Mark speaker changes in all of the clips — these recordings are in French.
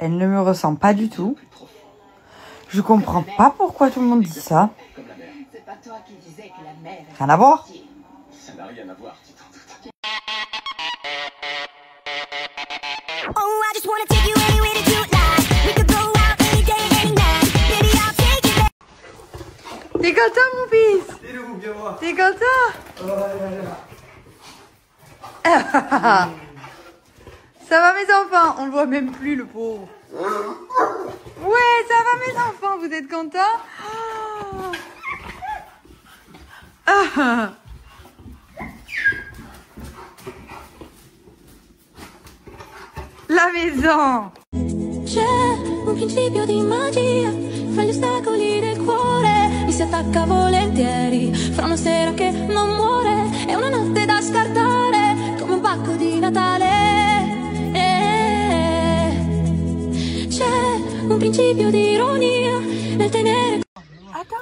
Speaker 1: Elle ne me ressemble pas du tout. Je comprends pas pourquoi tout le monde dit ça. Rien à voir.
Speaker 2: Ça n'a rien à voir, tu t'en doutes.
Speaker 1: T'es content, mon fils? T'es content? Ça va, mes enfants? On le voit même plus, le pauvre. Ouais, ça va, mes enfants? Vous êtes contents? La maison.
Speaker 3: C'è un principio di magia fra gli ostacoli del cuore, mi si attacca volentieri fra una sera che non muore e una notte da scartare come un pacco di Natale. C'è un principio di ironia nel tenere.
Speaker 1: Attends.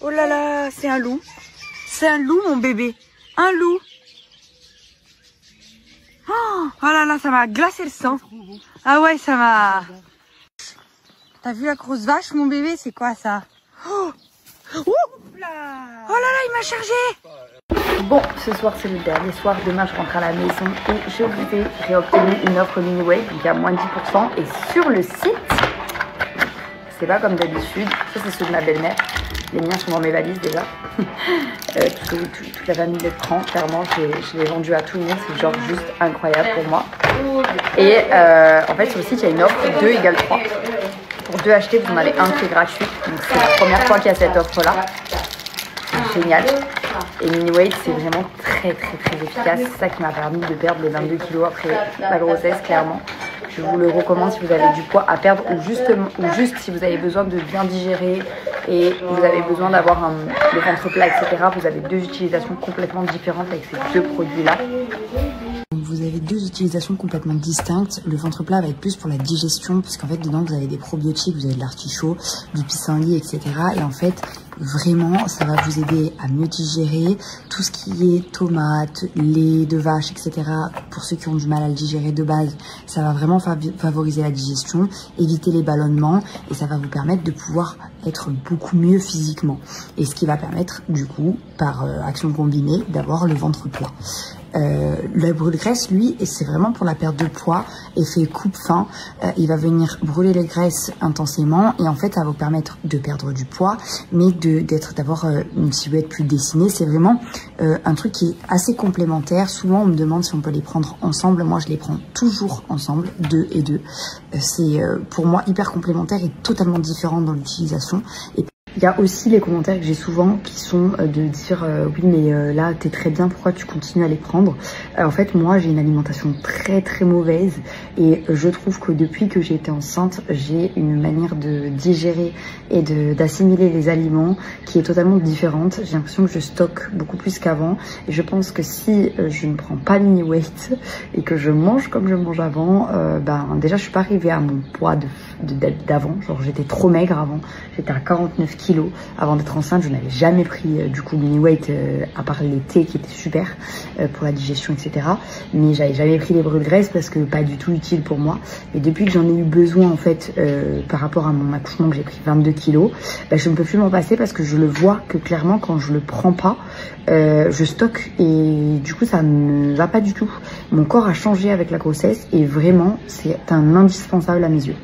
Speaker 1: Oh là là, c'est un loup. C'est un loup, mon bébé. Un loup. Oh là là, ça m'a glacé le sang. Ah ouais, ça m'a... T'as vu la grosse vache, mon bébé? C'est quoi ça? Oh là là, il m'a chargé. Bon, ce soir c'est le dernier soir. Demain je rentre à la maison et j'ai réobtenu une offre Miniway, donc à moins 10%. Et sur le site, c'est pas comme d'habitude. Ça c'est ceux de ma belle-mère. Les miens sont dans mes valises déjà. Toute la famille les prend. Clairement, je l'ai vendu à tout le monde. C'est genre juste incroyable pour moi. Et en fait, sur le site, il y a une offre 2 égale 3. Pour 2 achetés, vous en avez un qui est gratuit. Donc c'est la première fois qu'il y a cette offre-là. C'est génial. Et Miniway, c'est vraiment très efficace. C'est ça qui m'a permis de perdre les 22 kilos après la grossesse, clairement. Je vous le recommande si vous avez du poids à perdre ou juste si vous avez besoin de bien digérer et vous avez besoin d'avoir le ventre plat, etc. Vous avez 2 utilisations complètement différentes avec ces 2 produits-là. Vous avez 2 utilisations complètement distinctes. Le ventre plat va être plus pour la digestion, puisqu'en fait dedans vous avez des probiotiques, vous avez de l'artichaut, du pissenlit, etc. Et en fait vraiment ça va vous aider à mieux digérer tout ce qui est tomates, lait de vache, etc. Pour ceux qui ont du mal à le digérer de base, ça va vraiment favoriser la digestion, éviter les ballonnements et ça va vous permettre de pouvoir être beaucoup mieux physiquement. Et ce qui va permettre du coup, par action combinée, d'avoir le ventre plat. Le brûle-graisse, lui, c'est vraiment pour la perte de poids, effet coupe-faim. Il va venir brûler les graisses intensément et en fait, ça va vous permettre de perdre du poids, mais d'avoir une silhouette plus dessinée. C'est vraiment un truc qui est assez complémentaire. Souvent, on me demande si on peut les prendre ensemble. Moi, je les prends toujours ensemble, 2 et 2. C'est pour moi hyper complémentaire et totalement différent dans l'utilisation. Et il y a aussi les commentaires que j'ai souvent qui sont de dire oui mais là t'es très bien, pourquoi tu continues à les prendre? En fait moi j'ai une alimentation très mauvaise et je trouve que depuis que j'ai été enceinte j'ai une manière de digérer et d'assimiler les aliments qui est totalement différente. J'ai l'impression que je stocke beaucoup plus qu'avant et je pense que si je ne prends pas Miniway et que je mange comme je mange avant, déjà je suis pas arrivée à mon poids d'avant. Genre j'étais trop maigre avant, j'étais à 49 kilos avant d'être enceinte. Je n'avais jamais pris du coup Miniway à part l'été qui était super pour la digestion, etc. Mais j'avais jamais pris les brûle-graisse parce que pas du tout utile pour moi. Et depuis que j'en ai eu besoin en fait par rapport à mon accouchement, que j'ai pris 22 kilos, je ne peux plus m'en passer parce que je le vois que clairement quand je le prends pas, je stocke et du coup ça ne va pas du tout. Mon corps a changé avec la grossesse et vraiment c'est un indispensable à mes yeux.